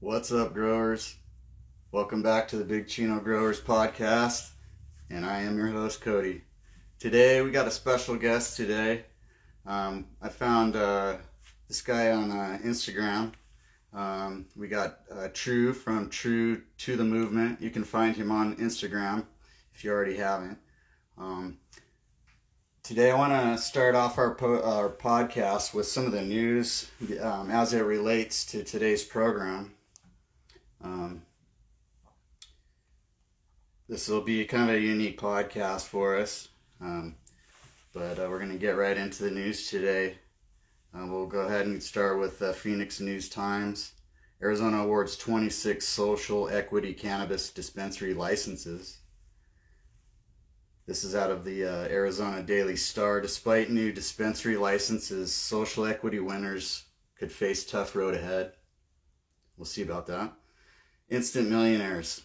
What's up, growers? Welcome back to the Big Chino Growers Podcast, and I am your host, Cody. Today, we got a special guest today. I found this guy on Instagram. We got True from True to the Movement. You can find him on Instagram if you already haven't. Today, I want to start off our podcast with some of the news as it relates to today's program. This will be kind of a unique podcast for us, but we're going to get right into the news today. We'll go ahead and start with Phoenix News Times. Arizona awards 26 social equity cannabis dispensary licenses. This is out of the Arizona Daily Star. Despite new dispensary licenses, social equity winners could face tough road ahead. We'll see about that. Instant millionaires.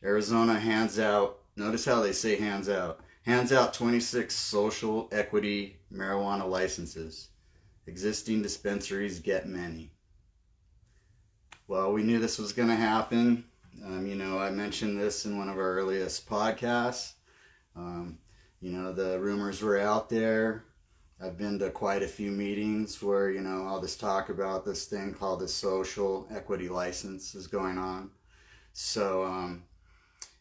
Arizona hands out, notice how they say hands out 26 social equity marijuana licenses. Existing dispensaries get many. Well, we knew this was going to happen. I mentioned this in one of our earliest podcasts. The rumors were out there. I've been to quite a few meetings where, all this talk about this thing called the social equity license is going on. So,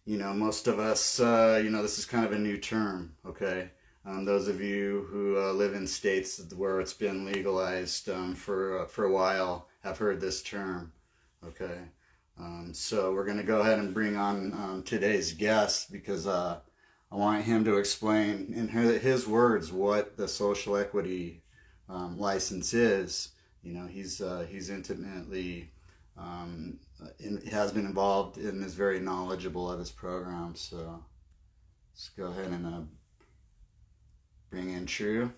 most of us, this is kind of a new term, okay? Those of you who live in states where it's been legalized for a while have heard this term, okay? So we're going to go ahead and bring on today's guest because I want him to explain in his words what the social equity license is. He's intimately has been involved and is very knowledgeable of his program. So let's go ahead and bring in True.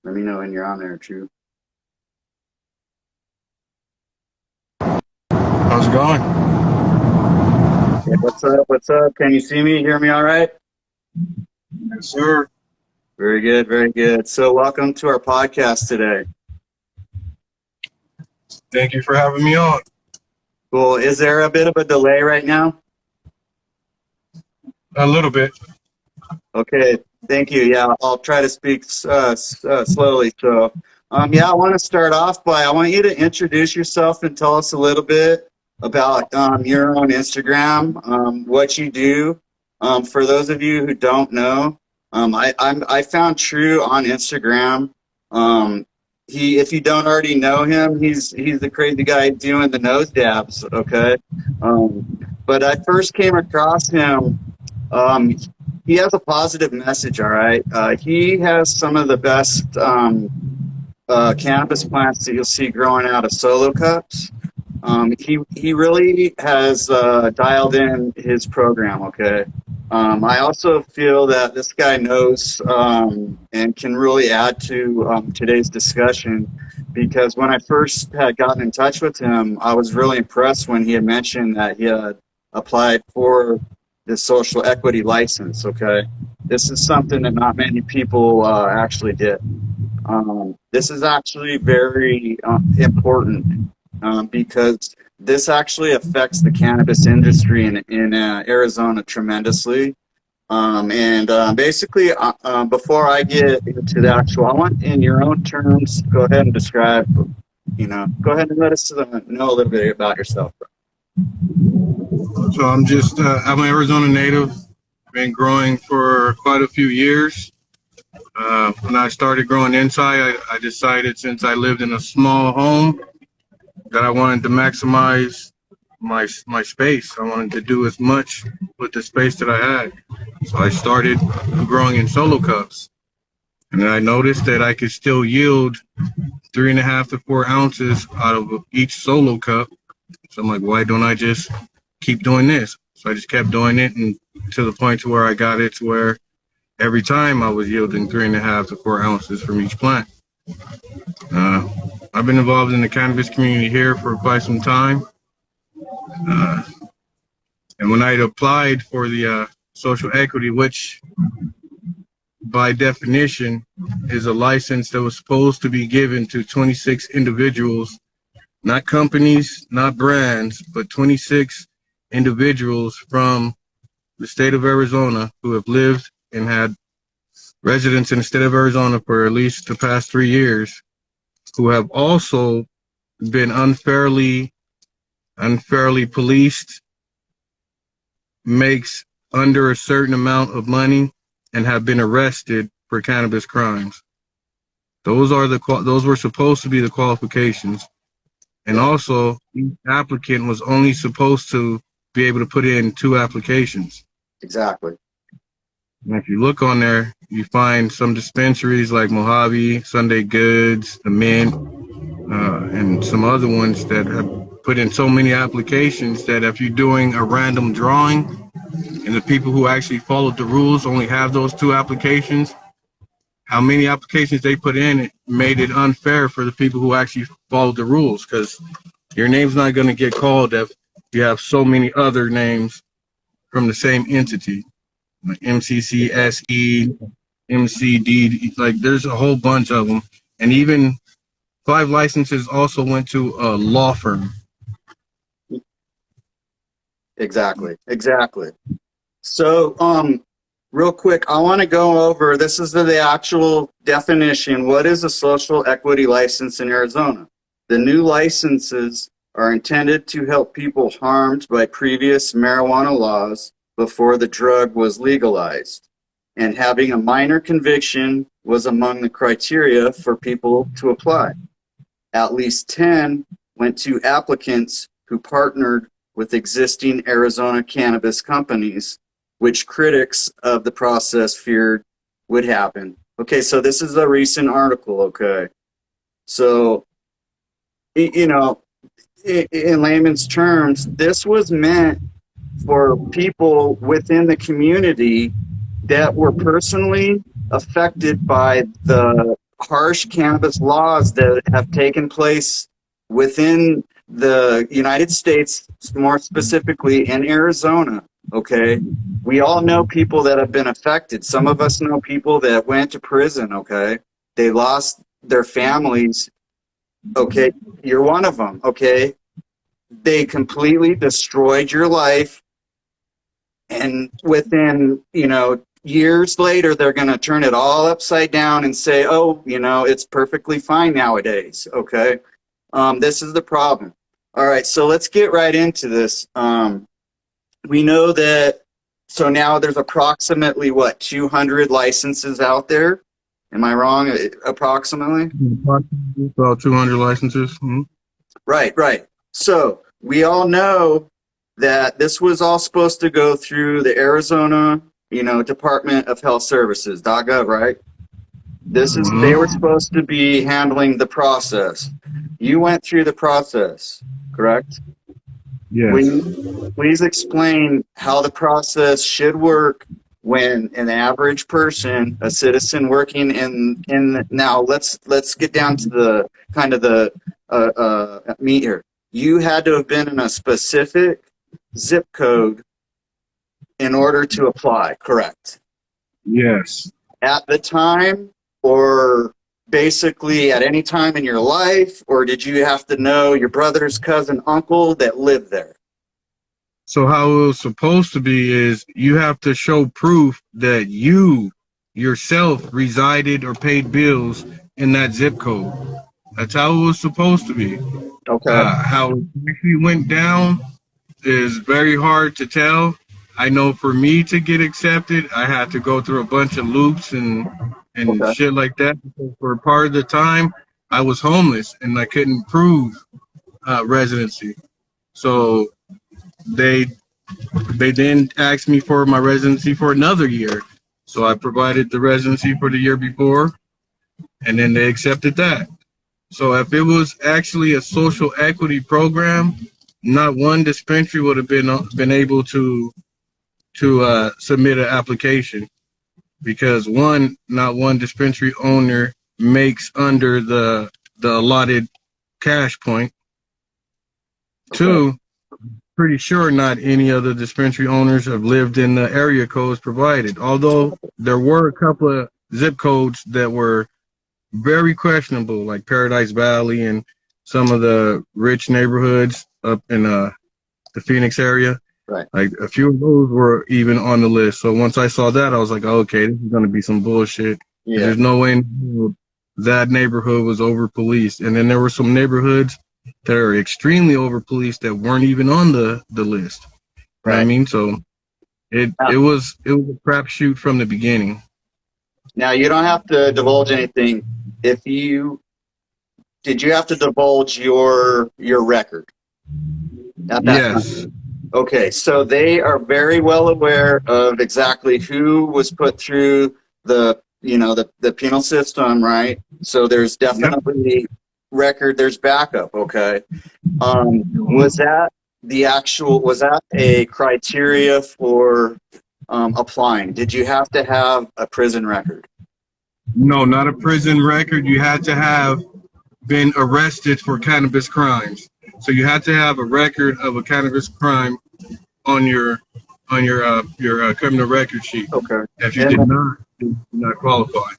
Let me know when you're on there, True. How's it going? Hey, what's up? What's up? Can you see me? Hear me all right? Yes, sir. Very good. Very good. So welcome to our podcast today. Thank you for having me on. Cool. Is there a bit of a delay right now? A little bit. Okay. Thank you. Yeah, I'll try to speak slowly. So, I want to start off I want you to introduce yourself and tell us a little bit about your own Instagram, what you do. For those of you who don't know, I found True on Instagram. If you don't already know him, he's the crazy guy doing the nose dabs. Okay, but I first came across him. He has a positive message. All right, he has some of the best cannabis plants that you'll see growing out of solo cups. He really has dialed in his program, okay? I also feel that this guy knows and can really add to today's discussion because when I first had gotten in touch with him, I was really impressed when he had mentioned that he had applied for the social equity license, okay? This is something that not many people actually did. This is actually very important because this actually affects the cannabis industry in Arizona tremendously. Basically, before I get into the actual, I want in your own terms, go ahead and describe, go ahead and let us know a little bit about yourself. So I'm an Arizona native. Been growing for quite a few years. When I started growing inside, I decided since I lived in a small home that I wanted to maximize my space. I wanted to do as much with the space that I had. So I started growing in solo cups. And then I noticed that I could still yield 3.5 to 4 ounces out of each solo cup. So I'm like, why don't I just keep doing this? So I just kept doing it and to the point to where I got it to where every time I was yielding 3.5 to 4 ounces from each plant. I've been involved in the cannabis community here for quite some time. And when I applied for the social equity, which by definition is a license that was supposed to be given to 26 individuals, not companies, not brands, but 26 individuals from the state of Arizona who have lived and had residence in the state of Arizona for at least the past 3 years, who have also been unfairly policed, makes under a certain amount of money, and have been arrested for cannabis crimes. Those were supposed to be the qualifications. And also, each applicant was only supposed to be able to put in 2 applications. Exactly. And if you look on there, you find some dispensaries like Mojave, Sunday Goods, The Mint, and some other ones that have put in so many applications that if you're doing a random drawing and the people who actually followed the rules only have those 2 applications, how many applications they put in, it made it unfair for the people who actually followed the rules, because your name's not going to get called if you have so many other names from the same entity, like MCCSE, MCD, like there's a whole bunch of them. And even 5 licenses also went to a law firm. Exactly. So, real quick, I want to go over, this is the actual definition. What is a social equity license in Arizona? The new licenses are intended to help people harmed by previous marijuana laws before the drug was legalized. And having a minor conviction was among the criteria for people to apply. At least 10 went to applicants who partnered with existing Arizona cannabis companies, which critics of the process feared would happen. Okay, so this is a recent article, okay? So, you know, in layman's terms, this was meant for people within the community that were personally affected by the harsh cannabis laws that have taken place within the United States, more specifically in Arizona. Okay, we all know people that have been affected. Some of us know people that went to prison. Okay, they lost their families. Okay, you're one of them. Okay, they completely destroyed your life, and within, you know, years later, they're going to turn it all upside down and say, oh, you know, it's perfectly fine nowadays. Okay, this is the problem. All right, so let's get right into this. We know that, so now there's approximately, what, 200 licenses out there? Am I wrong? Approximately? About 200 licenses. Mm-hmm. Right. So we all know that this was all supposed to go through the Arizona, you know, Department of Health Services, .gov, right? This is, they were supposed to be handling the process. You went through the process, correct? Yes. Please explain how the process should work when an average person, a citizen working in now let's get down to the kind of the meat here. You had to have been in a specific zip code in order to apply, correct? Yes. At the time, or basically at any time in your life, or did you have to know your brother's cousin, uncle that lived there? So how it was supposed to be is you have to show proof that you yourself resided or paid bills in that zip code. That's how it was supposed to be. Okay. How it actually went down is very hard to tell. I know for me to get accepted, I had to go through a bunch of loops and Okay. shit like that. For part of the time, I was homeless and I couldn't prove residency. So they then asked me for my residency for another year. So I provided the residency for the year before, and then they accepted that. So if it was actually a social equity program, not one dispensary would have been able to submit an application, because not one dispensary owner makes under the allotted cash point. Okay. 2, pretty sure not any other dispensary owners have lived in the area codes provided. Although there were a couple of zip codes that were very questionable, like Paradise Valley and some of the rich neighborhoods up in the Phoenix area. Right. Like a few of those were even on the list. So once I saw that, I was like, oh, okay, this is going to be some bullshit. Yeah. There's no way that neighborhood was over policed. And then there were some neighborhoods that are extremely over policed that weren't even on the list. Right. You know what I mean? So it was a crapshoot from the beginning. Now you don't have to divulge anything. Did you have to divulge your record? Yes. Time? Okay, so they are very well aware of exactly who was put through the penal system, right? So there's definitely record, there's backup, okay? Was that a criteria for applying? Did you have to have a prison record? No, not a prison record. You had to have been arrested for cannabis crimes. So you had to have a record of a cannabis crime on your criminal record sheet. Okay. If you did not, you did not qualify.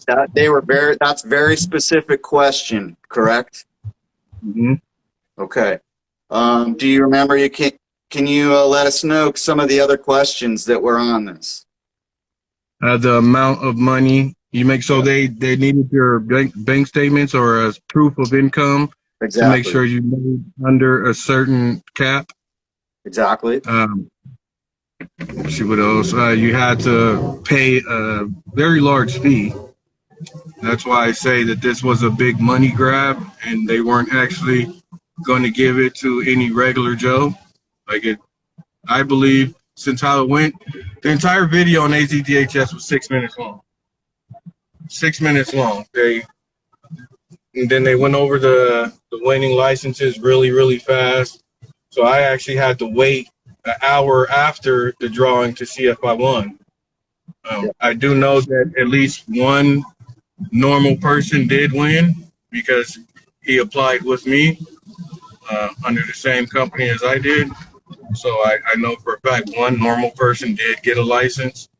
That's very specific question, correct? Mm-hmm. Okay. Do you remember? Can you let us know some of the other questions that were on this? The amount of money you make. So they needed your bank statements or a proof of income. Exactly. To make sure you made under a certain cap. Exactly. Let's see what else. You had to pay a very large fee. That's why I say that this was a big money grab, and they weren't actually going to give it to any regular Joe. I believe, since how it went, the entire video on AZDHS was 6 minutes long. 6 minutes long. And then they went over the winning licenses really, really fast. So I actually had to wait an hour after the drawing to see if I won. I do know that at least one normal person did win because he applied with me under the same company as I did. So I know for a fact one normal person did get a license,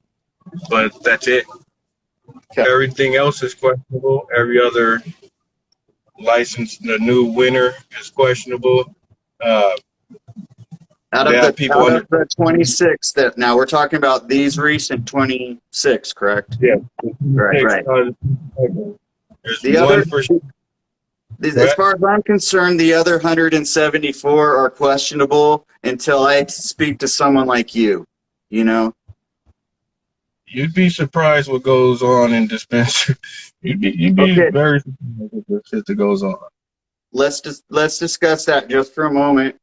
but that's it. Okay. Everything else is questionable. Every other license, the new winner is questionable. Out of the 26 that now we're talking about these recent 26, correct? Yeah. Right. There's the one other, for sure. As far as I'm concerned, the other 174 are questionable until I speak to someone like you, you know? You'd be surprised what goes on in dispensary. You'd be okay. Very surprised with the shit that goes on. Let's discuss that just for a moment.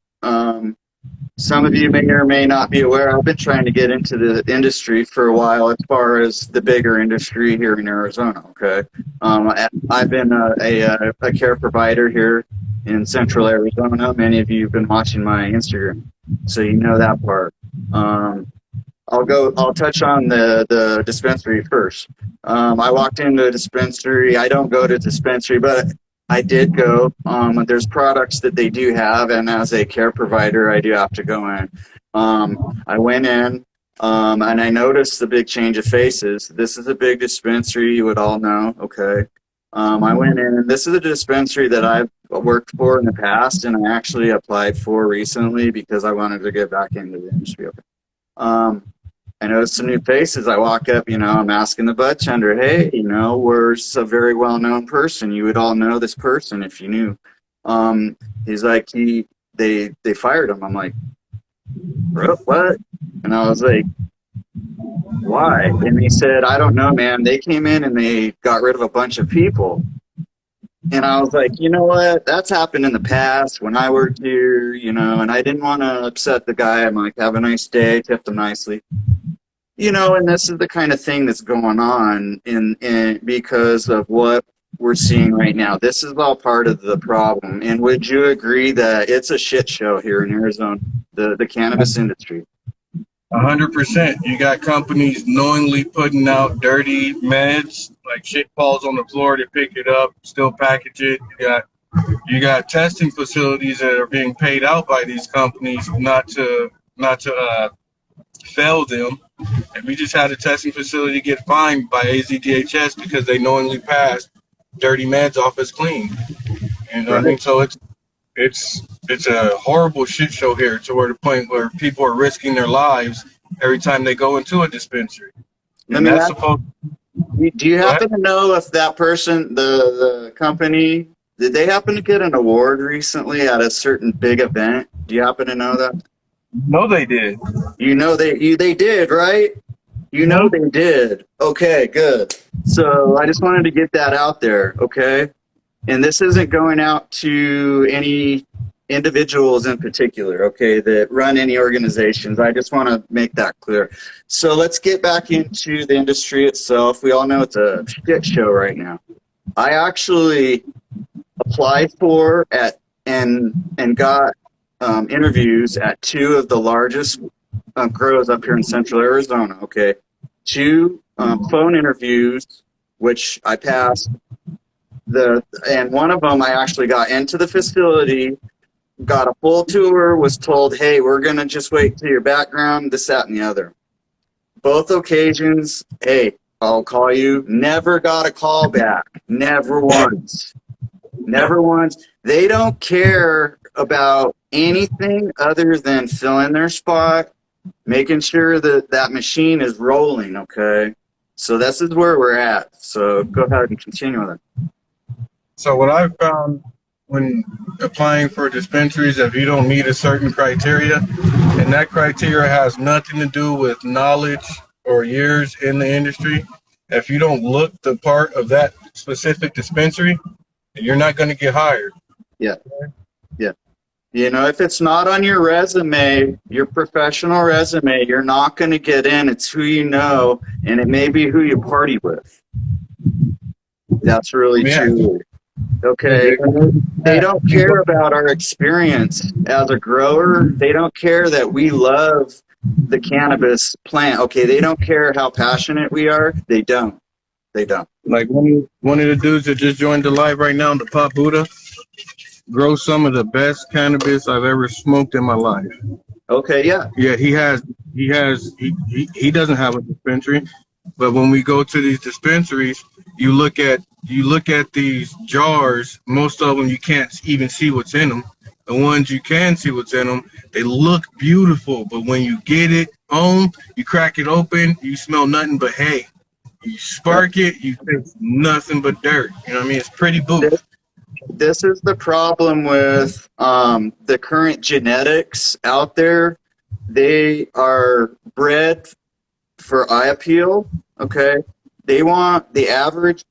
Some of you may or may not be aware, I've been trying to get into the industry for a while as far as the bigger industry here in Arizona, okay? I've been a care provider here in central Arizona. Many of you have been watching my Instagram, so you know that part. I'll touch on the dispensary first. I walked into a dispensary. I don't go to dispensary, but I did go. There's products that they do have, and as a care provider, I do have to go in. I went in, and I noticed the big change of faces. This is a big dispensary, you would all know, okay? I went in, and this is a dispensary that I've worked for in the past, and I actually applied for recently because I wanted to get back into the industry. I noticed some new faces. I walk up, I'm asking the bud tender, hey, we're a very well-known person. You would all know this person if you knew. He's like, they fired him. I'm like, what? And I was like, why? And he said, I don't know, man. They came in and they got rid of a bunch of people. And I was like, you know what? That's happened in the past when I worked here, and I didn't want to upset the guy. I'm like, have a nice day, tipped him nicely. And this is the kind of thing that's going on in because of what we're seeing right now. This is all part of the problem. And would you agree that it's a shit show here in Arizona, the cannabis industry? 100%. You got companies knowingly putting out dirty meds, like shit falls on the floor, they pick it up, still package it. You got You got testing facilities that are being paid out by these companies not to fail them. And we just had a testing facility get fined by AZDHS because they knowingly passed dirty meds off as clean. You know what I Right. mean? So it's a horrible shit show here, to where the point where people are risking their lives every time they go into a dispensary. Let And me that's ask supposed. you, do you Go ahead. happen to know if that person, the company, did they happen to get an award recently at a certain big event? Do you happen to know that? No, they did. You know they did, right? You know Mhm. they did. Okay, good. So I just wanted to get that out there, okay? And this isn't going out to any individuals in particular, okay, that run any organizations. I just want to make that clear. So let's get back into the industry itself. We all know it's a shit show right now. I actually applied for at and got interviews at two of the largest grows up here in Central Arizona. Okay, two phone interviews, which I passed. And one of them I actually got into the facility, got a full tour, was told, "Hey, we're gonna just wait till your background, this, that, and the other." Both occasions, hey, I'll call you. Never got a call back. Never once. Never once. They don't care about anything other than filling their spot, making sure that that machine is rolling, okay? So this is where we're at. So go ahead and continue with it. So what I've found when applying for dispensaries, if you don't meet a certain criteria, and that criteria has nothing to do with knowledge or years in the industry, if you don't look the part of that specific dispensary, you're not going to get hired. Yeah, yeah. You know, if it's not on your resume, your professional resume, you're not going to get in. It's who you know, and it may be who you party with. That's really Yeah. true. Okay. They don't care about our experience as a grower. They don't care that we love the cannabis plant. Okay. They don't care how passionate we are. They don't. They don't. Like one of the dudes that just joined the live right now, the Pop Buddha, grows some of the best cannabis I've ever smoked in my life. Okay. Yeah. Yeah, he doesn't have a dispensary, but when we go to these dispensaries, you look at these jars. Most of them you can't even see what's in them. The ones you can see what's in them, they look beautiful, but when you get it home, you crack it open, you smell nothing but hay. You spark it, you taste nothing but dirt. You know what I mean? It's pretty booth. This is the problem with the current genetics out there. They are bred for eye appeal. Okay. They want the average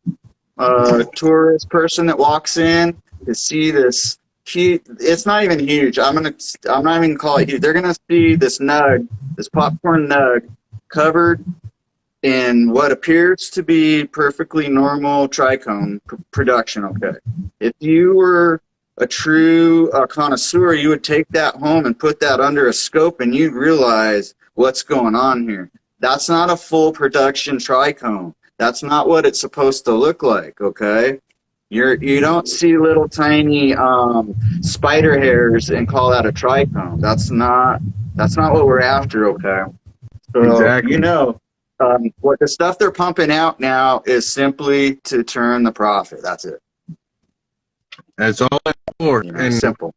tourist person that walks in to see this huge. It's not even huge. I'm not even gonna call it huge. They're gonna see this nug, this popcorn nug, covered in what appears to be perfectly normal trichome production. Okay, if you were a true connoisseur, you would take that home and put that under a scope, and you'd realize what's going on here. That's not a full production trichome. That's not what it's supposed to look like. Okay, you don't see little tiny spider hairs and call that a trichome. That's not what we're after. Okay, so Exactly. you know. What the stuff they're pumping out now is simply to turn the profit. That's it. That's all it's for. You know, And simple.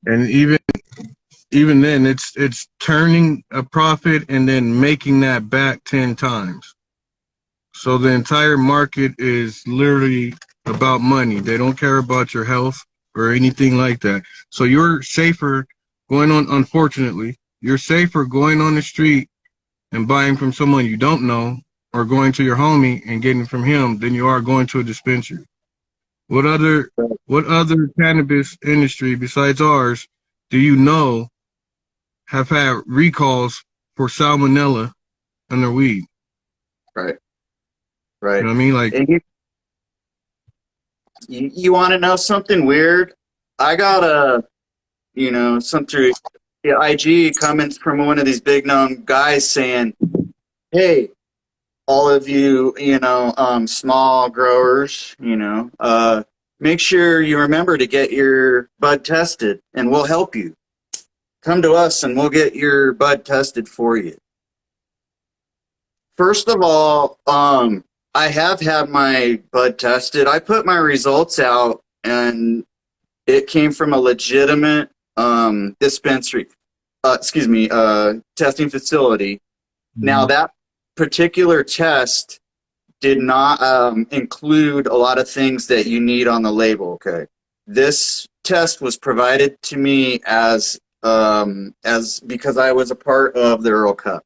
and even then, it's turning a profit and then making that back 10 times. So the entire market is literally about money. They don't care about your health or anything like that. So you're safer going on, unfortunately, you're safer going on the street and buying from someone you don't know, or going to your homie and getting from him, than you are going to a dispensary. What other cannabis industry besides ours do you know have had recalls for salmonella in their weed? Right. You Right. know what I mean? Like, And you want to know something weird? I got some through IG coming from one of these big known guys saying, "Hey, all of you, small growers, make sure you remember to get your bud tested, and we'll help you. Come to us and we'll get your bud tested for you. First of all, I have had my bud tested. I put my results out, and it came from a legitimate dispensary, testing facility. Now, that particular test did not include a lot of things that you need on the label, okay? This test was provided to me as because I was a part of the Earl Cup.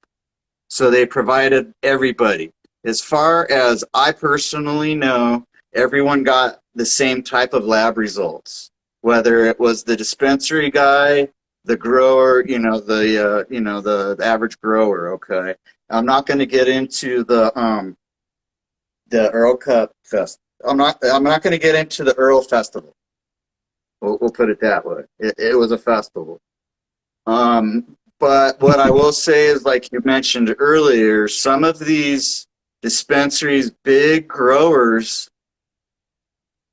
So they provided everybody. As far as I personally know, everyone got the same type of lab results, whether it was the dispensary guy, the grower, the average grower. Okay, I'm not going to get into the Earl Cup Fest. I'm not going to get into the Earl Festival. We'll put it that way. It was a festival. But what I will say is, like you mentioned earlier, some of these dispensaries, big growers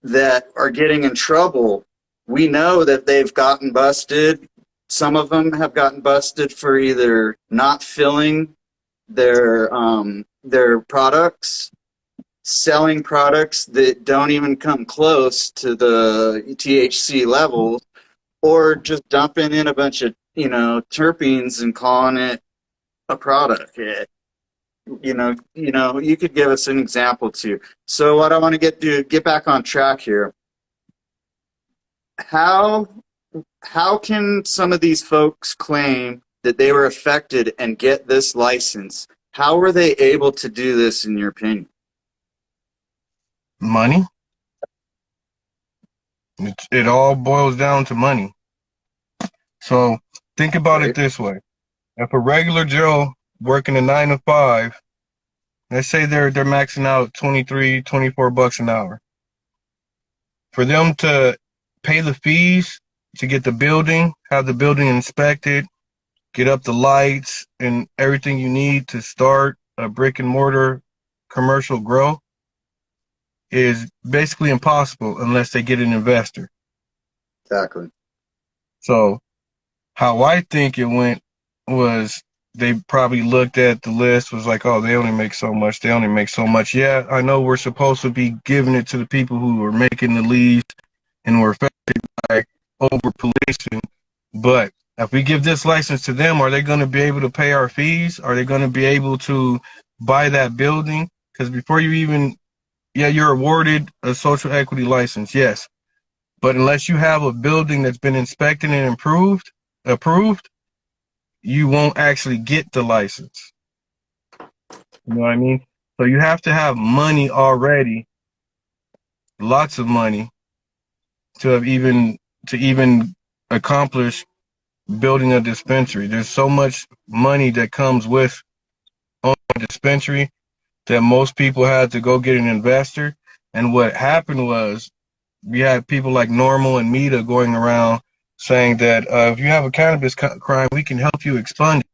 that are getting in trouble, we know that they've gotten busted. Some of them have gotten busted for either not filling their products, selling products that don't even come close to the THC levels, or just dumping in a bunch of terpenes and calling it a product. You could give us an example too. So what I want to get back on track here. How can some of these folks claim that they were affected and get this license? How were they able to do this, in your opinion? Money. It all boils down to money. So think about it this way. If a regular Joe working a 9 to 5, let's say they're maxing out $23, $24 an hour. For them to pay the fees to get the building, have the building inspected, get up the lights and everything you need to start a brick and mortar commercial grow is basically impossible unless they get an investor. Exactly. So how I think it went was they probably looked at the list, was like, oh, they only make so much. They only make so much. Yeah, I know we're supposed to be giving it to the people who are making the leads and were affected by over-policing. But if we give this license to them, are they going to be able to pay our fees? Are they going to be able to buy that building? Because before you even, you're awarded a social equity license, yes. But unless you have a building that's been inspected and approved, you won't actually get the license. You know what I mean? So you have to have money already, lots of money, to even accomplish building a dispensary. There's so much money that comes with owning a dispensary that most people had to go get an investor. And what happened was, we had people like Normal and Meta going around saying that if you have a cannabis crime, we can help you expunge it.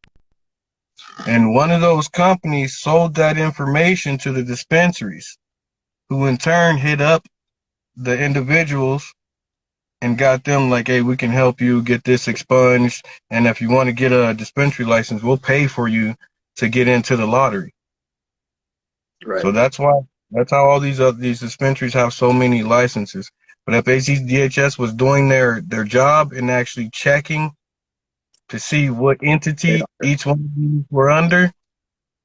And one of those companies sold that information to the dispensaries, who in turn hit up the individuals and got them like, hey, we can help you get this expunged. And if you want to get a dispensary license, we'll pay for you to get into the lottery. Right. So that's how all these dispensaries have so many licenses. But if ACDHS was doing their job and actually checking to see what entity each one of these were under,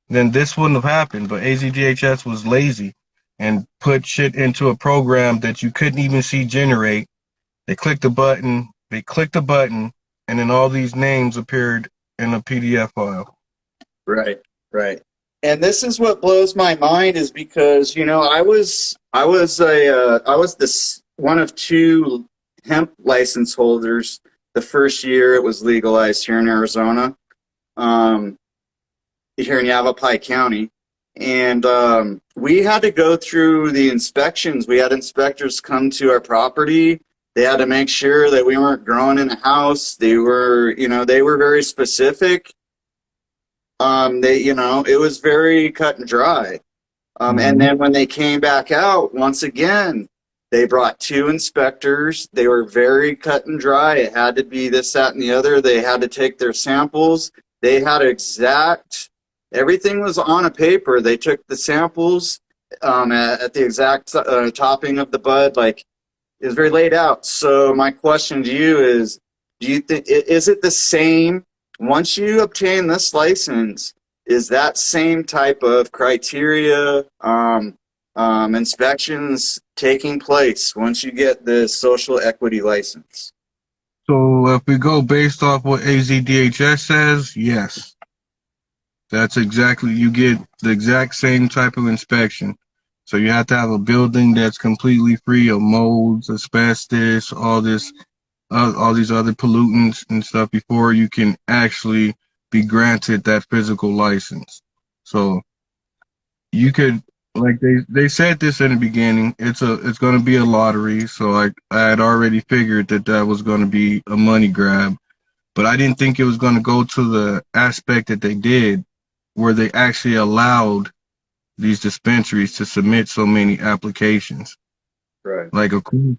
then this wouldn't have happened. But ACDHS was lazy and put shit into a program that you couldn't even see generate. They clicked the button, and then all these names appeared in a PDF file. Right. And this is what blows my mind, is because I was one of two hemp license holders the first year it was legalized here in Arizona, here in Yavapai County, and we had to go through the inspections. We had inspectors come to our property. They had to make sure that we weren't growing in a house. They were very specific. It was very cut and dry. And then when they came back out, once again, They brought 2 inspectors. They were very cut and dry. It had to be this, that, and the other. They had to take their samples. They had everything was on a paper. They took the samples at the exact topping of the bud. Like, it was very laid out. So my question to you is, do you think, is it the same once you obtain this license? Is that same type of criteria, inspections taking place once you get the social equity license? So if we go based off what AZDHS says, yes. That's exactly, you get the exact same type of inspection. So you have to have a building that's completely free of molds, asbestos, all these other pollutants and stuff before you can actually be granted that physical license. So you could, like they said this in the beginning, it's going to be a lottery. So I had already figured that was going to be a money grab, but I didn't think it was going to go to the aspect that they did, where they actually allowed these dispensaries to submit so many applications. Right. Like, of course,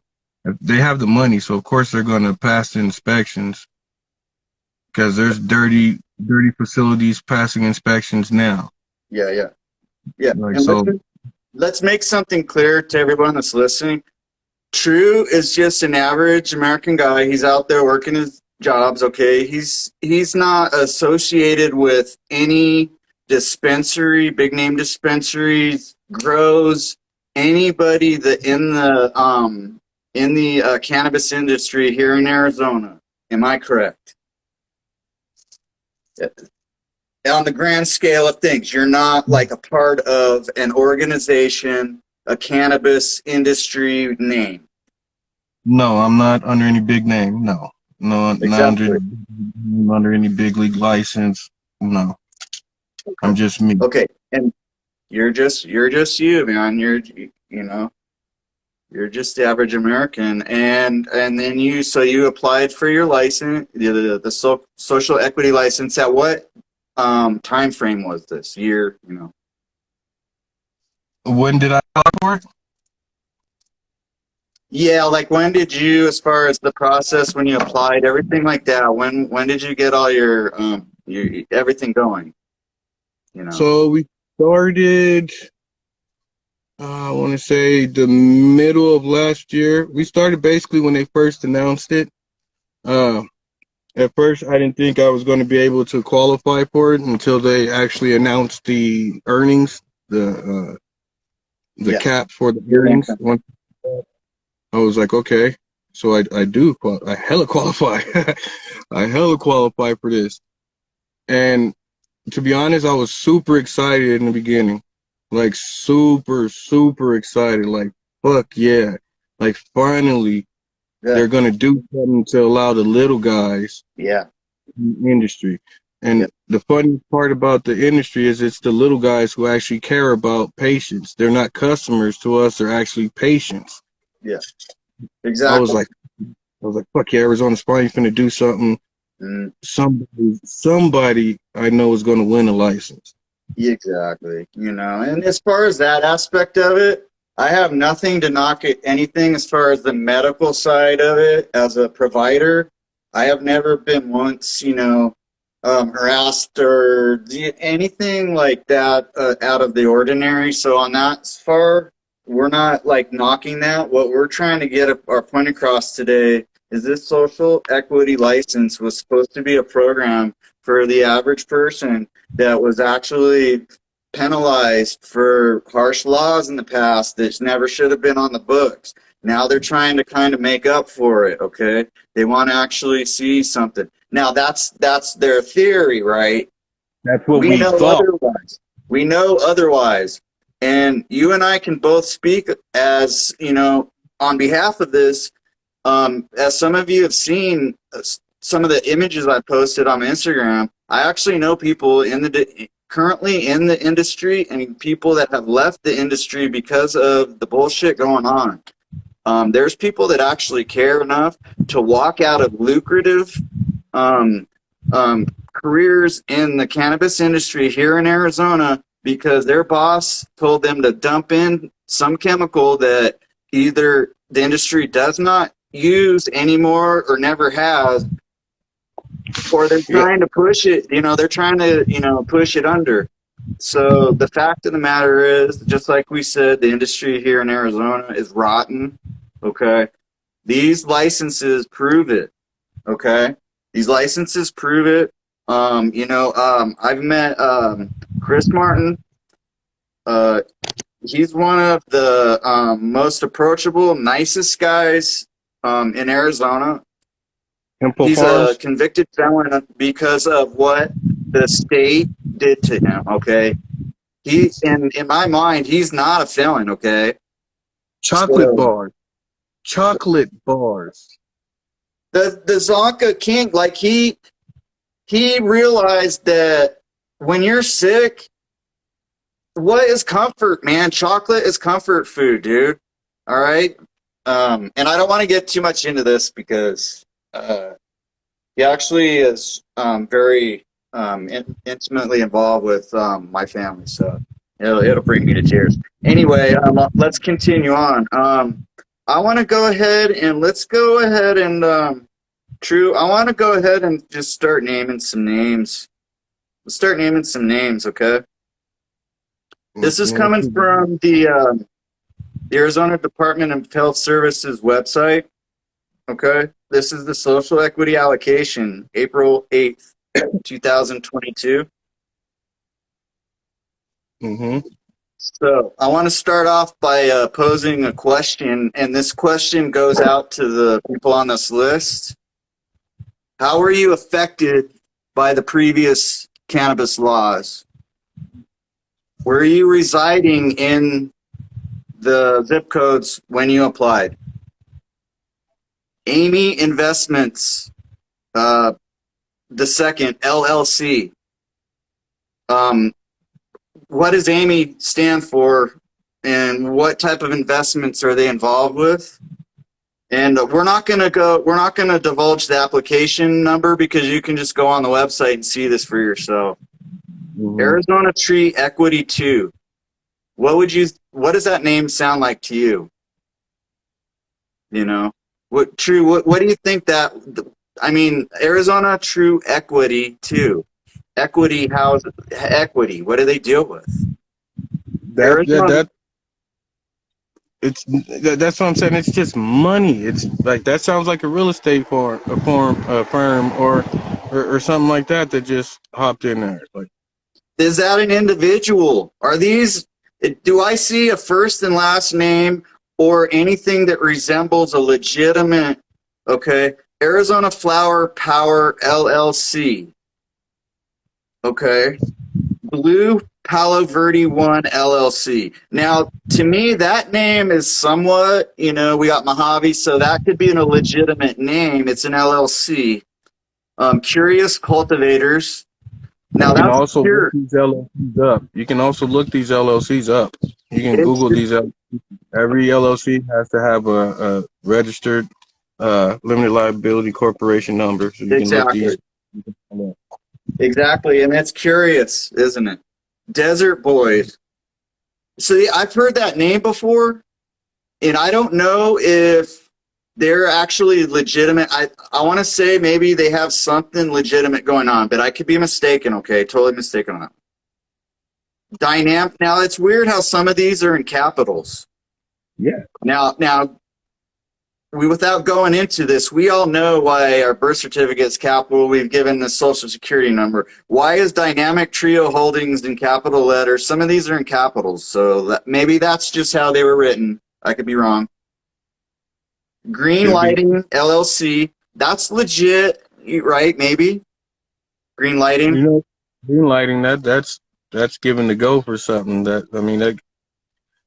they have the money, so of course they're going to pass the inspections, because there's dirty facilities passing inspections now. Yeah. Like, And so let's make something clear to everyone that's listening. True is just an average American guy. He's out there working his jobs, okay? He's not associated with any dispensary, big name dispensaries, grows, anybody that in the cannabis industry here in Arizona. Am I correct? On the grand scale of things, you're not like a part of an organization, a cannabis industry name. no, I'm not under any big name. No, Exactly. not under any big league license. No, I'm just me. Okay, and you're just you, man. You're just the average American, and then you applied for your license, the social equity license. At what time frame was this year? When did I apply for it? Yeah, like when did you, as far as the process when you applied, everything like that? When did you get all your everything going? So we started, I want to say the middle of last year. We started basically when they first announced it. At first, I didn't think I was going to be able to qualify for it until they actually announced the earnings, the cap for the earnings. Once I was like, okay, so I hella qualify. I hella qualify for this. And to be honest, I was super excited in the beginning. Like super, super excited. Like, fuck yeah. Like finally they're gonna do something to allow the little guys in the industry. And the funny part about the industry is it's the little guys who actually care about patients. They're not customers to us, they're actually patients. Yeah. Exactly. I was like, fuck yeah, Arizona's finally finna do something. Somebody I know is gonna win a license. Exactly. And as far as that aspect of it, I have nothing to knock at anything as far as the medical side of it. As a provider, I have never been once, harassed or anything like that out of the ordinary. So on that far, we're not like knocking that. What we're trying to get our point across today is this social equity license was supposed to be a program for the average person that was actually penalized for harsh laws in the past that never should have been on the books. Now they're trying to kind of make up for it, okay? They want to actually see something. Now that's their theory, right? That's what we know thought. otherwise. We know otherwise. And you and I can both speak as, on behalf of this. As some of you have seen some of the images I posted on Instagram, I actually know people currently in the industry and people that have left the industry because of the bullshit going on. There's people that actually care enough to walk out of lucrative careers in the cannabis industry here in Arizona because their boss told them to dump in some chemical that either the industry does not use anymore or never has, or they're Yeah. trying to push it, they're trying to, push it under. So the fact of the matter is, just like we said, the industry here in Arizona is rotten. Okay. These licenses prove it. Okay. These licenses prove it. I've met Chris Martin. He's one of the most approachable, nicest guys in Arizona. Temple He's a Farms. convicted felon because of what the state did to him. Okay, in my mind, he's not a felon. Okay, Chocolate so bars. Chocolate bars. the Zonka King, like he realized that when you're sick, what is comfort, man? Chocolate is comfort food, dude. All right. And I don't want to get too much into this because he actually is very intimately involved with my family, so it'll bring me to tears. Anyway, let's continue on. I want to go ahead and True. I want to go ahead and just start naming some names. Let's start naming some names, okay? This is coming from the Arizona Department of Health Services website. Okay, this is the social equity allocation, April 8th, 2022. Mm-hmm. So I want to start off by posing a question, and this question goes out to the people on this list. How were you affected by the previous cannabis laws? Were you residing in the zip codes when you applied? Amy Investments, the second, LLC. What does Amy stand for, and what type of investments are they involved with? And we're not going to divulge the application number because you can just go on the website and see this for yourself. Mm-hmm. Arizona Tree Equity 2. What does that name sound like to you? What do you think that, Arizona True Equity 2. Equity what do they deal with? That's what I'm saying. It's just money. It's like that sounds like a real estate firm or something like that just hopped in there. Like, is that an individual? Do I see a first and last name or anything that resembles a legitimate, okay, Arizona Flower Power LLC, okay, Blue Palo Verde 1 LLC. Now, to me, that name is somewhat, we got Mojave, so that could be a legitimate name. It's an LLC. Curious Cultivators. Now, you can that's also pure. look these LLCs up. You can also look these LLCs up. You can Google these LLCs. Every LLC has to have a registered limited liability corporation number. So you Exactly. can look these. Exactly, and it's curious, isn't it? Desert Boys. See, I've heard that name before, and I don't know if they're actually legitimate. I want to say maybe they have something legitimate going on, but I could be mistaken, okay? Totally mistaken on that. Dynamic. Now, it's weird how some of these are in capitals. Yeah. Now, without going into this, we all know why our birth certificate is capital. We've given the social security number. Why is Dynamic Trio Holdings in capital letters? Some of these are in capitals, so maybe that's just how they were written. I could be wrong. Green Lighting LLC. That's legit, right? Maybe. Green Lighting. Green Lighting. That's given to go for something. That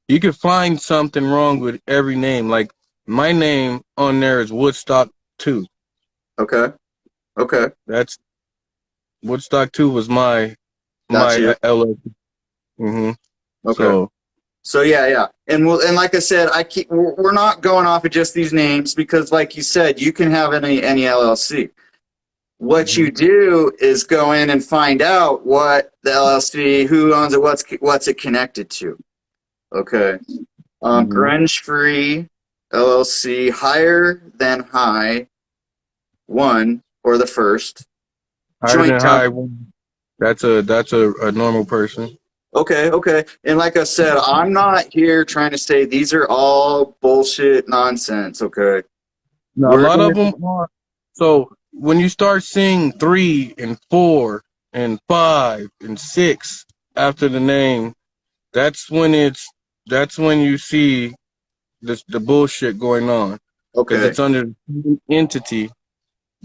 you could find something wrong with every name. Like my name on there is Woodstock 2. Okay. That's Woodstock 2 was my LLC. Mm-hmm. Okay. So yeah, and like I said, we're not going off of just these names because, like you said, you can have any LLC. What you do is go in and find out what the LLC, who owns it, what's it connected to. Okay. Grunge Free LLC, higher than high, one, or the first. Higher Joint than high. company. That's a normal person. Okay, okay. And like I said, I'm not here trying to say these are all bullshit nonsense, okay? Now, a We're lot gonna of them are. So when you start seeing 3 and 4 and 5 and 6 after the name, that's when that's when you see the bullshit going on because okay. it's under the same entity.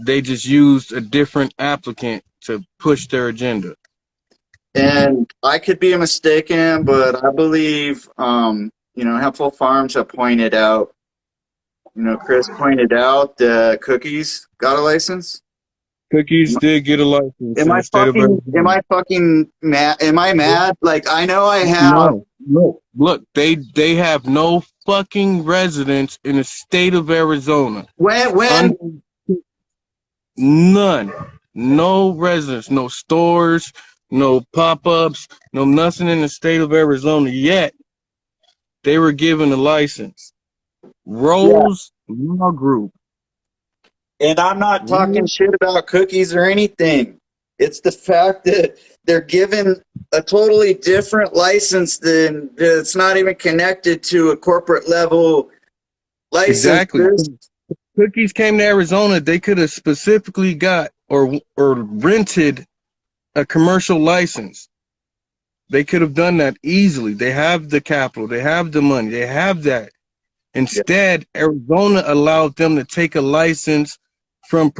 They just used a different applicant to push their agenda. And I could be mistaken, but I believe Hempful Farms have pointed out, Chris pointed out that Cookies got a license. Cookies did get a license Am in I the state of fucking am Arizona. I fucking mad? Am I mad? Like I know I have No, look, they have no fucking residence in the state of Arizona. when Under none, no residence, no stores, no pop-ups, no nothing in the state of Arizona yet. They were given a license. yeah. Rose Law Group. And I'm not talking shit about Cookies or anything. It's the fact that they're given a totally different license than that's not even connected to a corporate level license. Exactly. Cookies came to Arizona, they could have specifically got or rented a commercial license. They could have done that easily. They have the capital, they have the money, they have that. Yeah. Instead, Arizona allowed them to take a license from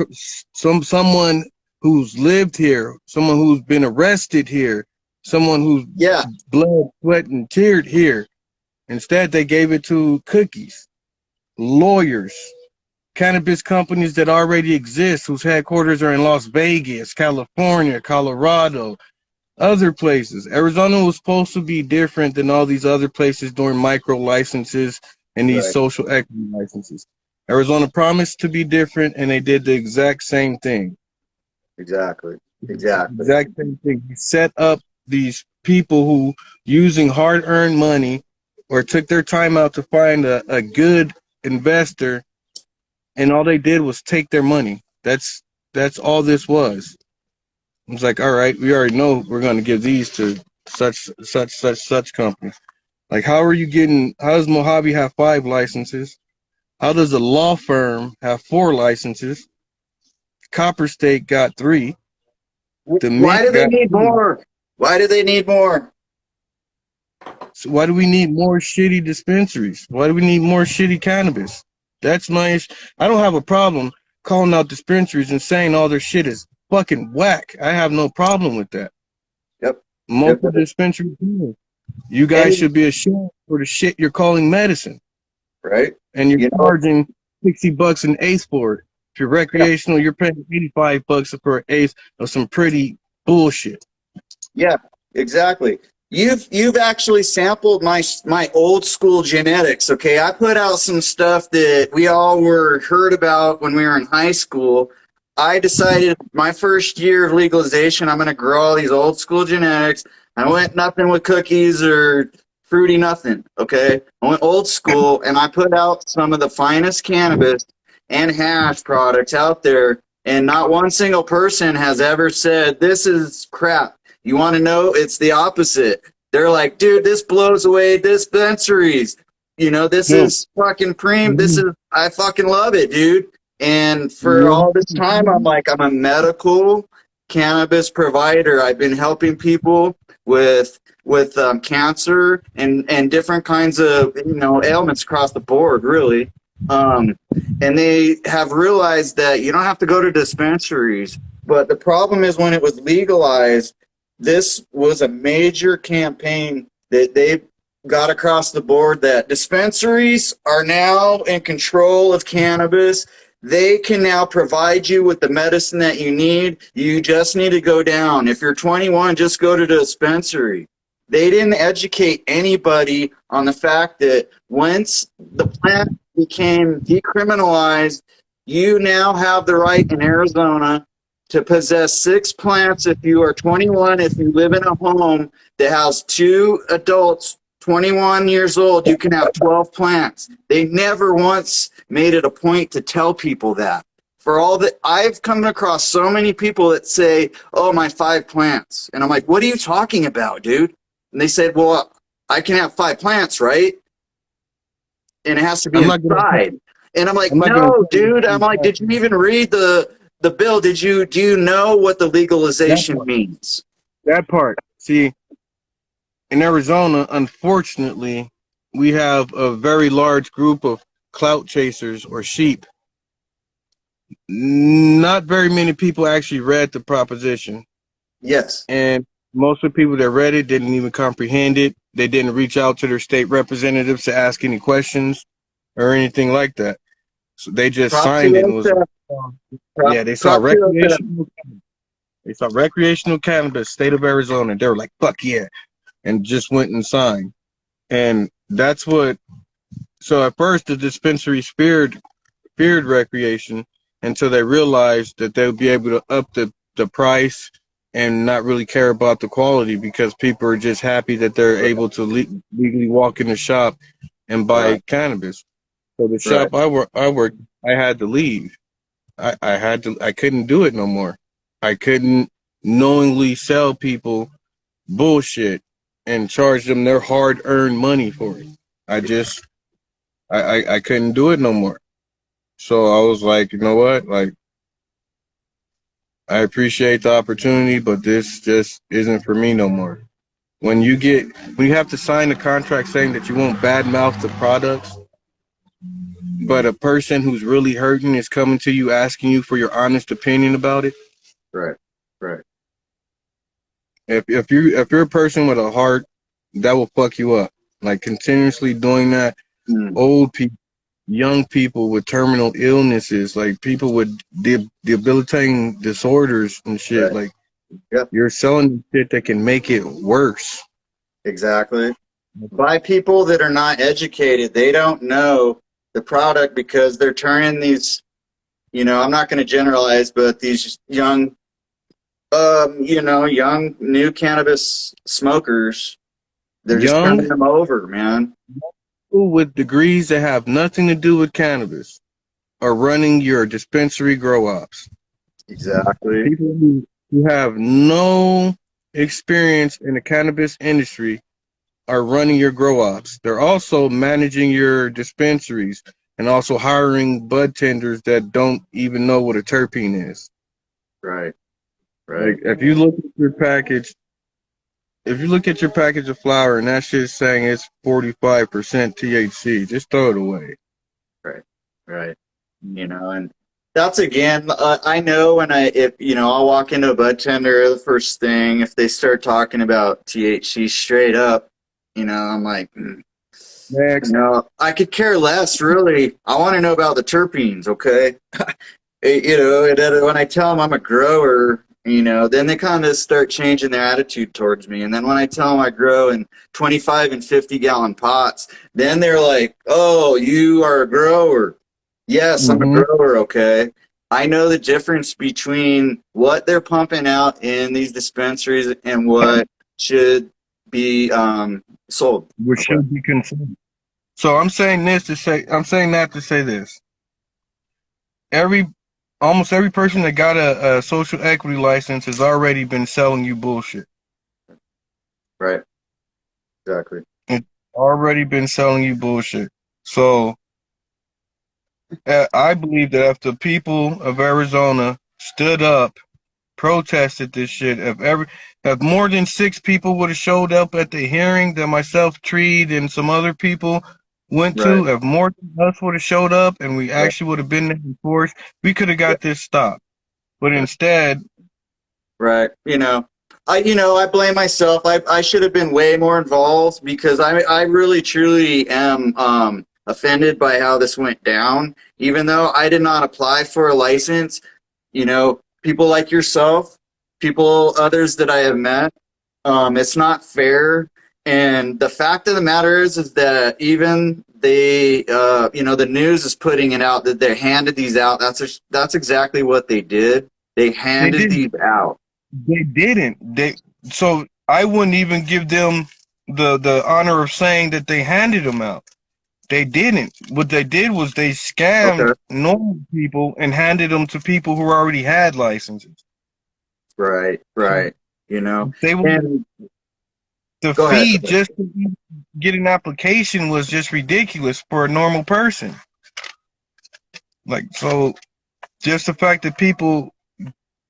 someone who's lived here, someone who's been arrested here, someone who's Yeah. blood, sweat, and teared here. Instead, they gave it to Cookies, lawyers, cannabis companies that already exist, whose headquarters are in Las Vegas, California, Colorado, other places. Arizona was supposed to be different than all these other places doing micro licenses and these Right. social equity licenses. Arizona promised to be different, and they did the exact same thing. Exactly. Exactly. Exact same thing. You set up these people who, using hard-earned money, or took their time out to find a good investor, and all they did was take their money. That's all this was. It's like, all right, we already know we're going to give these to such companies. Like, how does Mojave have 5 licenses? How does a law firm have 4 licenses? Copper State got 3. The Why do Mint they got need 2. more? Why do they need more? So why do we need more shitty dispensaries? Why do we need more shitty cannabis? That's my issue. I don't have a problem calling out dispensaries and saying all their shit is fucking whack. I have no problem with that. Yep. Most Yep. of the dispensaries do. You guys And, should be ashamed for the shit you're calling medicine, right? and you're You know, charging $60 an eighth for it. If you're yeah. recreational, you're paying $85 for an eighth of some pretty bullshit. Yeah, exactly. You've actually sampled my old school genetics, okay? I put out some stuff that we all were heard about when we were in high school. I decided my first year of legalization, I'm going to grow all these old school genetics. I went nothing with Cookies or fruity nothing, okay? I went old school and I put out some of the finest cannabis and hash products out there, and not one single person has ever said this is crap. You want to know? It's the opposite. They're like, dude, this blows away dispensaries. This No. is fucking Mhm. I fucking love it, dude. And for all this time, I'm Mhm. like, I'm a medical cannabis provider. I've been helping people with cancer and different kinds of ailments across the board, really. And they have realized that you don't have to go to dispensaries. But the problem is when it was legalized, this was a major campaign that they got across the board that dispensaries are now in control of cannabis. They can now provide you with the medicine that you need. You just need to go down. If you're 21, just go to the dispensary. They didn't educate anybody on the fact that once the plant became decriminalized, you now have the right in Arizona to possess 6 plants if you are 21, if you live in a home that has 2 adults 21 years old, you can have 12 plants. They never once made it a point to tell people that. For all that, I've come across so many people that say, oh, my 5 plants. And I'm like, what are you talking about, dude? And they said, well, I can have 5 plants, right? And it has to be I'm not gonna. inside. And I'm like, I'm not gonna. no, dude. I'm like, did you even read the bill? Do you know what the legalization means? That part. See, in Arizona, unfortunately, we have a very large group of clout chasers or sheep. Not very many people actually read the proposition. Yes. And most of the people that read it didn't even comprehend it. They didn't reach out to their state representatives to ask any questions or anything like that. So they just signed it and was yeah, they saw recreational. They saw recreational cannabis, state of Arizona. They were like, fuck yeah. And just went and signed. And that's what, so at first the dispensary feared recreation until they realized that they would be able to up the price and not really care about the quality because people are just happy that they're able to legally walk in the shop and buy cannabis. So the shop I worked, I had to leave. I couldn't do it no more. I couldn't knowingly sell people bullshit and charge them their hard-earned money for it. I couldn't do it no more. So I was like, you know what? Like, I appreciate the opportunity, but this just isn't for me no more. When you have to sign a contract saying that you won't badmouth the products, but a person who's really hurting is coming to you asking you for your honest opinion about it. Right. If you're a person with a heart, that will fuck you up. Like continuously doing that, old people, young people with terminal illnesses, like people with debilitating disorders and shit. Like, you're selling shit that can make it worse. Exactly. By people that are not educated, they don't know the product because they're turning these, I'm not going to generalize, but these young, young new cannabis smokers, they're just turning them over, man. People with degrees that have nothing to do with cannabis are running your dispensary grow ops. Exactly. People who have no experience in the cannabis industry are running your grow ops. They're also managing your dispensaries and also hiring bud tenders that don't even know what a terpene is. Right. Like, if you look at your package of flour and that shit's saying it's 45% THC, just throw it away. Right. And that's again, I know when I'll walk into a bud tender, the first thing, if they start talking about THC straight up, I'm like, Next. I could care less, really. I want to know about the terpenes, okay? And then when I tell them I'm a grower, then they kind of start changing their attitude towards me. And then when I tell them I grow in 25 and 50-gallon pots, then they're like, oh, you are a grower. Yes, I'm a grower, okay? I know the difference between what they're pumping out in these dispensaries and what should be sold. Which should be consumed. So I'm saying that to say this. Almost every person that got a social equity license has already been selling you bullshit. Right. Exactly. It's already been selling you bullshit. So I believe that if the people of Arizona stood up, protested this shit, if more than 6 people would have showed up at the hearing that myself, Treed, and some other people went to, if more than us would have showed up and we actually would have been there in force, we could have got this stopped. But instead, I blame myself. I should have been way more involved because I really truly am offended by how this went down. Even though I did not apply for a license, people like yourself, others that I have met, it's not fair. And the fact of the matter is that even the news is putting it out that they handed these out. That's exactly what they did. They handed these out. They didn't. So I wouldn't even give them the honor of saying that they handed them out. They didn't. What they did was they scammed Okay. normal people and handed them to people who already had licenses. Right. Right. You know, They were and the go ahead. fee just to get an application was just ridiculous for a normal person. Like, so just the fact that people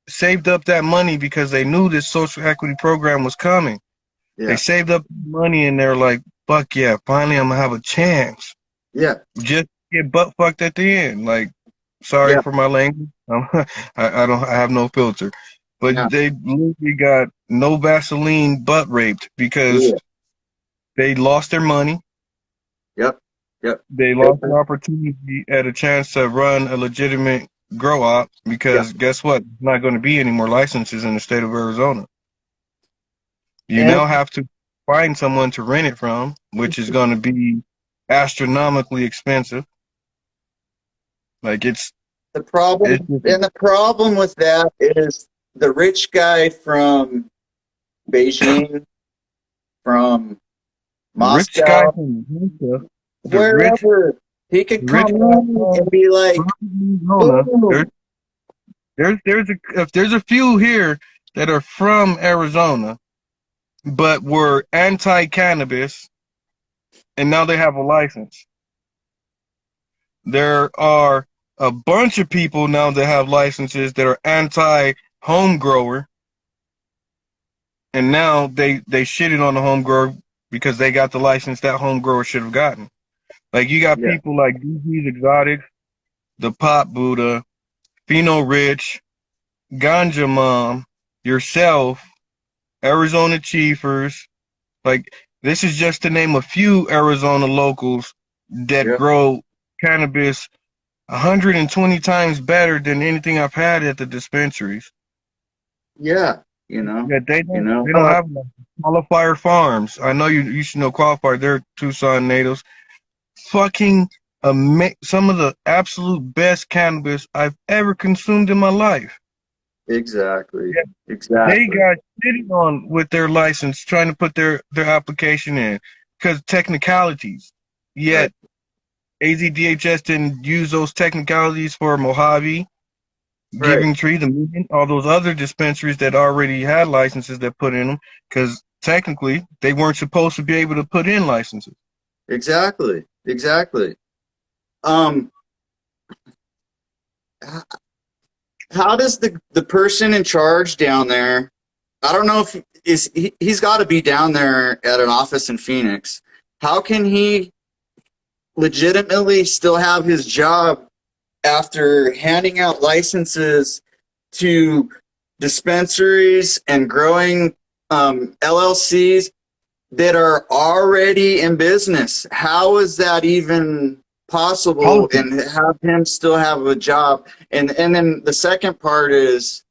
saved up that money because they knew this social equity program was coming. They Yeah. saved up money and they're like, fuck yeah, finally I'm gonna have a chance. Yeah. Just get butt fucked at the end. Like, sorry Yeah. for my language. I have no filter. But Yeah. they literally got no Vaseline butt raped because Yeah. they lost their money. Yep. Yep. They lost the opportunity at a chance to run a legitimate grow op Yeah. because guess what? There's not going to be any more licenses in the state of Arizona. You And now have to find someone to rent it from, which is going to be astronomically expensive. Like it's the problem, just and the problem with that is the rich guy from Beijing, from the rich guy Moscow, from Russia, wherever, he could the come rich guy in and be like, from Arizona. boom. There's a few here that are from Arizona, but were anti-cannabis, and now they have a license. There are a bunch of people now that have licenses that are anti-home grower, and now they shitted on the home grower because they got the license that home grower should have gotten. Like you got Yeah. people like DG's Exotics, the Pop Buddha, Pheno Rich, Ganja Mom, yourself, Arizona Chiefers. Like this is just to name a few Arizona locals that Yeah. grow cannabis 120 times better than anything I've had at the dispensaries. Yeah. Yeah, they You don't know, they don't have Qualifier Farms. I know you should know Qualifier. They're Tucson natives. Fucking some of the absolute best cannabis I've ever consumed in my life. exactly. Yeah. They Exactly. got shitted on with their license trying to put their application in because technicalities. Yet AZDHS didn't use those technicalities for Mojave, Right. Giving Tree, the Million, all those other dispensaries that already had licenses that put in them because technically they weren't supposed to be able to put in licenses. Exactly. Exactly. Um, how does the person in charge down there, I don't know if he's got to be down there at an office in Phoenix. How can he legitimately still have his job after handing out licenses to dispensaries and growing LLCs that are already in business? How is that even possible? Politics. And have him still have a job? And then the second part is,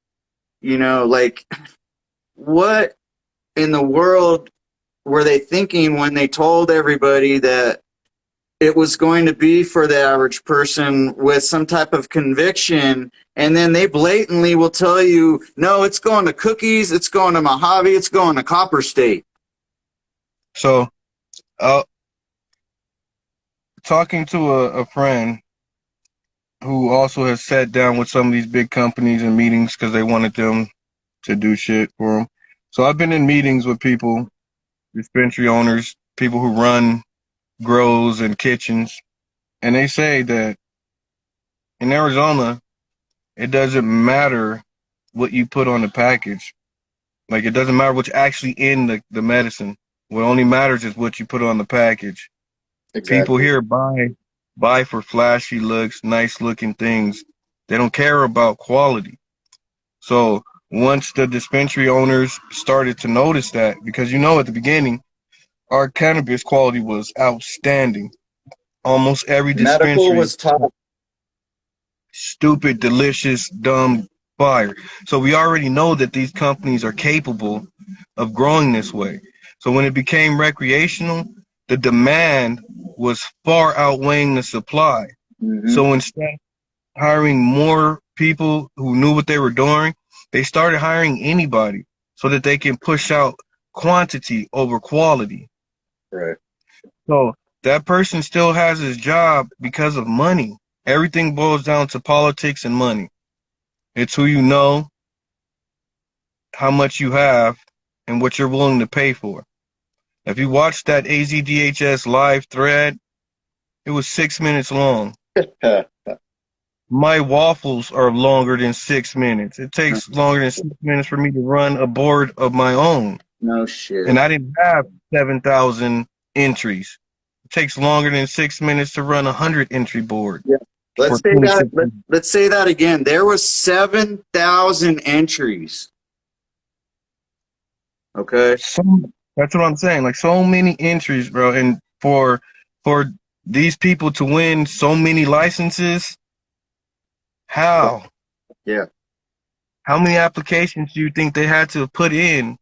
like, what in the world were they thinking when they told everybody that it was going to be for the average person with some type of conviction, and then they blatantly will tell you, no, it's going to Cookies, it's going to Mojave, it's going to Copper State. So, talking to a friend who also has sat down with some of these big companies in meetings because they wanted them to do shit for them. So I've been in meetings with people, dispensary owners, people who run grows and kitchens, and they say that in Arizona, it doesn't matter what you put on the package. Like it doesn't matter what's actually in the medicine. What only matters is what you put on the package. Exactly. People here buy for flashy looks, nice looking things. They don't care about quality. So once the dispensary owners started to notice that, because at the beginning, our cannabis quality was outstanding. Almost every Medical dispensary, was top. stupid, delicious, dumb, fire. So we already know that these companies are capable of growing this way. So when it became recreational, the demand was far outweighing the supply. Mm-hmm. So instead of hiring more people who knew what they were doing, they started hiring anybody so that they can push out quantity over quality. Right. So that person still has his job because of money. Everything boils down to politics and money. It's who you know, how much you have, and what you're willing to pay for. If you watch that AZDHS live thread, it was 6 minutes long. My waffles are longer than 6 minutes. It takes longer than 6 minutes for me to run a board of my own. No shit. And I didn't have 7,000 entries. It takes longer than 6 minutes to run a 100 entry board. Yeah. Let's for say that. 26 Let's say that again. There was 7,000 entries. Okay. That's what I'm saying. Like, so many entries, bro. And for these people to win so many licenses, how? Yeah. How many applications do you think they had to put in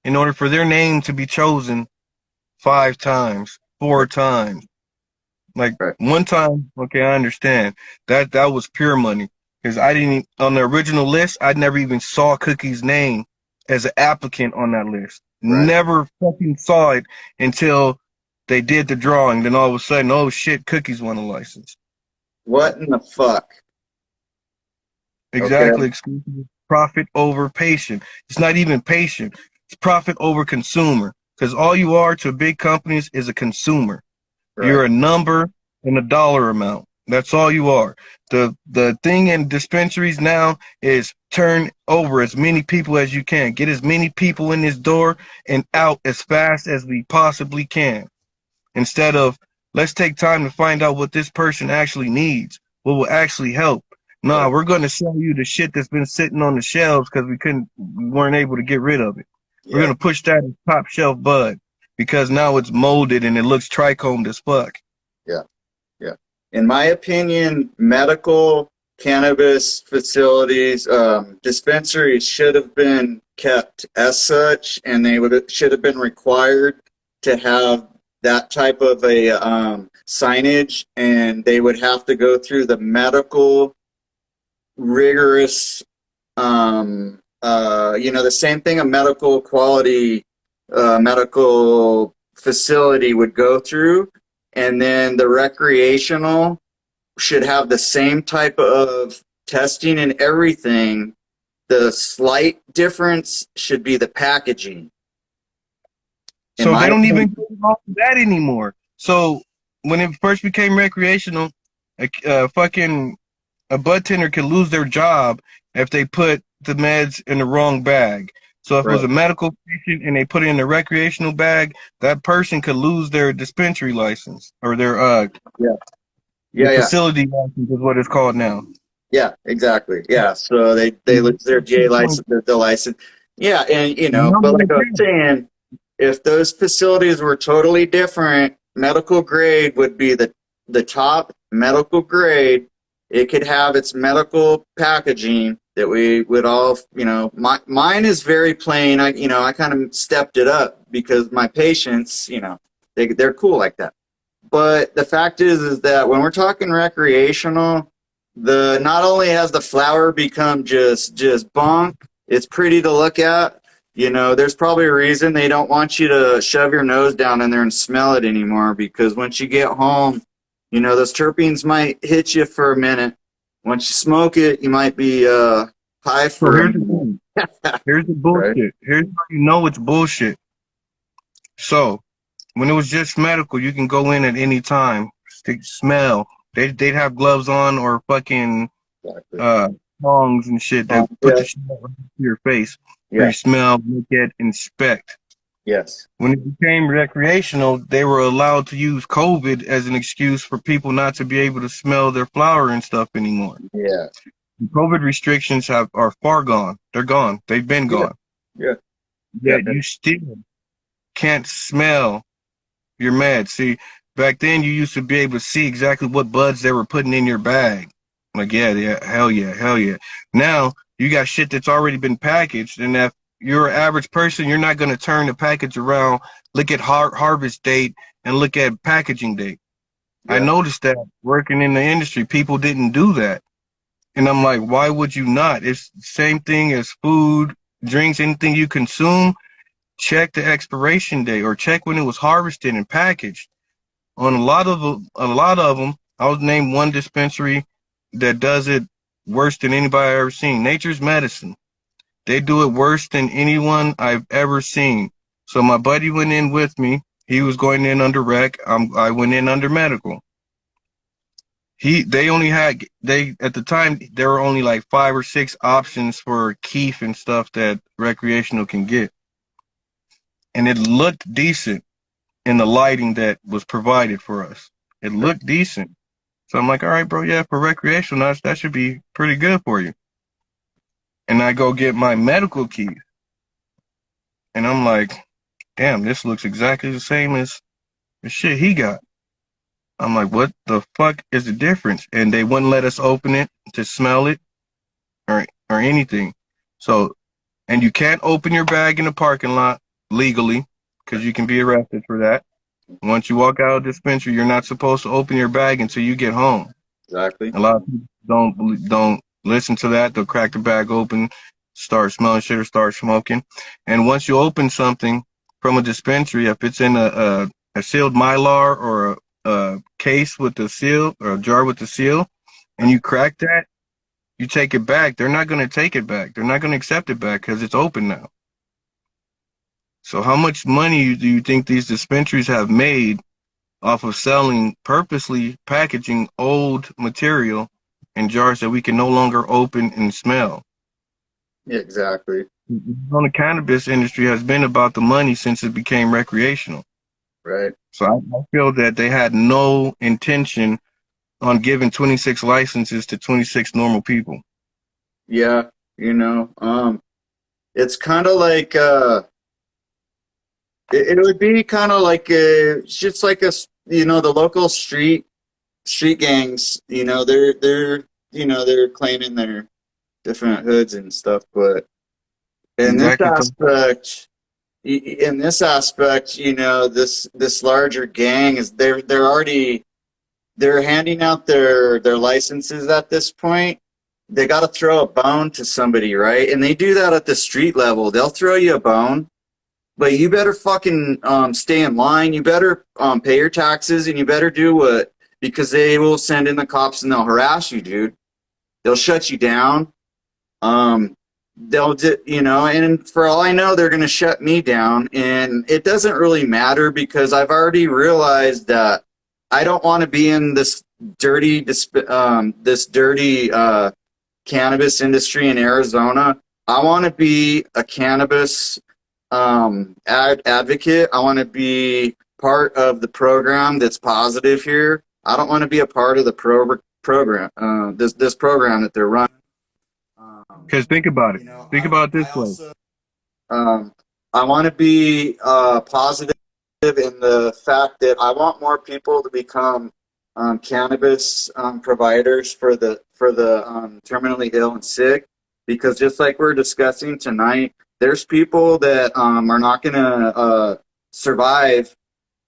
order for their name to be chosen 5 times, 4 times? Like, Right. one time, okay, I understand. That was pure money. Because I didn't, on the original list, I never even saw Cookie's name as an applicant on that list. Right. Never fucking saw it until they did the drawing. Then all of a sudden, oh shit, Cookies won a license. What in the fuck? Exactly. Okay. Exclusive. Profit over patient. It's not even patient. It's profit over consumer. Because all you are to big companies is a consumer. Right. You're a number and a dollar amount. That's all you are. The thing in dispensaries now is turn over as many people as you can. Get as many people in this door and out as fast as we possibly can. Instead of, let's take time to find out what this person actually needs, what will actually help. Nah, Right. we're going to sell you the shit that's been sitting on the shelves because we weren't able to get rid of it. Yeah. We're going to push that as top shelf bud because now it's molded and it looks trichomed as fuck. Yeah. Yeah. In my opinion, medical cannabis facilities, dispensaries should have been kept as such, and they should have been required to have that type of a signage, and they would have to go through the medical rigorous, the same thing a medical quality medical facility would go through, and then the recreational should have the same type of testing and everything. The slight difference should be the packaging. So they don't even go off of that anymore. So when it first became recreational, a bud tender could lose their job if they put the meds in the wrong bag. So if it was a medical patient and they put it in the recreational bag, that person could lose their dispensary license or their facility license is what it's called now. Yeah, exactly. Yeah, so they lose their GA license, the license. Yeah, and but like I was saying, if those facilities were totally different, medical grade would be the top medical grade. It could have its medical packaging that we would all, mine is very plain. I kind of stepped it up because my patients, they're cool like that. But the fact is that when we're talking recreational, not only has the flower become just bonk, it's pretty to look at. There's probably a reason they don't want you to shove your nose down in there and smell it anymore, because once you get home, those terpenes might hit you for a minute. Once you smoke it, you might be high for here's the thing. Here's the bullshit. Right? Here's how you know it's bullshit. So, when it was just medical, you can go in at any time, smell. They'd have gloves on or fucking tongs and shit that put the shit right to your face. Yeah. You smell, look at, inspect. Yes. When it became recreational, they were allowed to use COVID as an excuse for people not to be able to smell their flower and stuff anymore. Yeah. The COVID restrictions are far gone. They're gone. They've been gone. Yeah. Yet you still can't smell your meds. See, back then you used to be able to see exactly what buds they were putting in your bag. Like, hell yeah. Now you got shit that's already been packaged, and if you're an average person, you're not going to turn the package around, look at harvest date, and look at packaging date. Yeah. I noticed that working in the industry, people didn't do that. And I'm like, why would you not? It's the same thing as food, drinks, anything you consume. check the expiration date or check when it was harvested and packaged. On a lot of them, I'll name one dispensary that does it worse than anybody I've ever seen. Nature's Medicine. They do it worse than anyone I've ever seen. So my buddy went in with me. He was going in under rec. I went in under medical. They only had at the time there were only like 5 or 6 options for keef and stuff that recreational can get, and it looked decent in the lighting that was provided for us. It looked decent. So I'm like, all right, bro, yeah, for recreational, that should be pretty good for you. And I go get my medical key, and I'm like, damn, this looks exactly the same as the shit he got. I'm like, what the fuck is the difference? And they wouldn't let us open it to smell it or anything. So, and you can't open your bag in the parking lot legally because you can be arrested for that. Once you walk out of the dispensary, you're not supposed to open your bag until you get home. Exactly. A lot of people don't listen to that. They'll crack the bag open, start smelling shit or start smoking. And once you open something from a dispensary, if it's in a sealed Mylar or a case with the seal or a jar with the seal, and you crack that, you take it back. They're not going to take it back. They're not going to accept it back because it's open now. So how much money do you think these dispensaries have made off of selling, purposely packaging old material in jars that we can no longer open and smell? Yeah, exactly. On the cannabis industry has been about the money since it became recreational. Right. So I feel that they had no intention on giving 26 licenses to 26 normal people. Yeah, it's kind of like it would be kind of like it's just like the local street gangs. They're claiming their different hoods and stuff, but in this Exactly. aspect, this larger gang is they're handing out their licenses at this point. They got to throw a bone to somebody, right? And they do that at the street level. They'll throw you a bone, but you better fucking stay in line. You better pay your taxes, and you better do what, because they will send in the cops and they'll harass you, dude. They'll shut you down. They'll and for all I know, they're going to shut me down, and it doesn't really matter because I've already realized that I don't want to be in this dirty cannabis industry in Arizona. I want to be a cannabis advocate. I want to be part of the program that's positive here. I don't want to be a part of the program, this program that they're running. Because think about it. Think about it this way. I want to be positive in the fact that I want more people to become cannabis providers for the terminally ill and sick, because just like we're discussing tonight, there's people that are not going to survive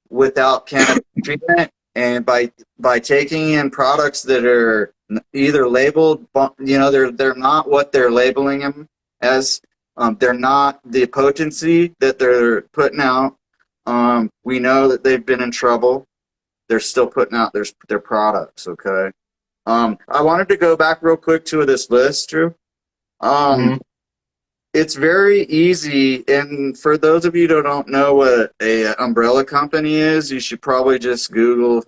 without cannabis treatment, and by taking in products that are either labeled, they're not what they're labeling them as. They're not the potency that they're putting out. We know that they've been in trouble. They're still putting out their products. Okay. I wanted to go back real quick to this list, Drew. It's very easy, and for those of you that don't know what a umbrella company is, you should probably just Google,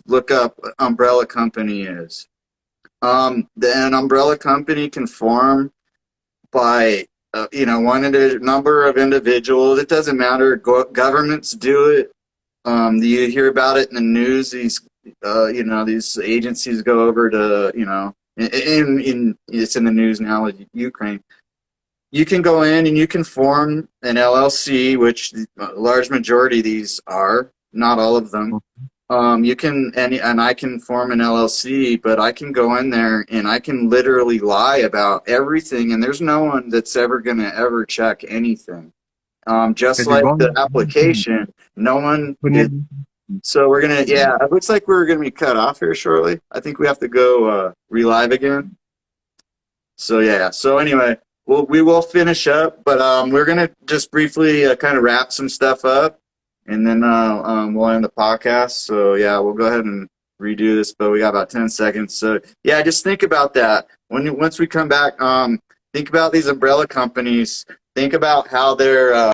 look up what umbrella company is. An umbrella company can form by one number of individuals. It doesn't matter. Governments do it. You hear about it in the news. These agencies go over to it's in the news now with Ukraine. You can go in and you can form an LLC, which a large majority of these are, not all of them. You can, and I can form an LLC, but I can go in there and I can literally lie about everything, and there's no one that's ever going to ever check anything. Just like the application, no one is. So we're going to, it looks like we're going to be cut off here shortly. I think we have to go relive again. So anyway, we will finish up, but we're gonna just briefly kind of wrap some stuff up, and then we'll end the podcast. So yeah, we'll go ahead and redo this, but we got about 10 seconds. So yeah, just think about that once we come back. Think about these umbrella companies. Think about how they're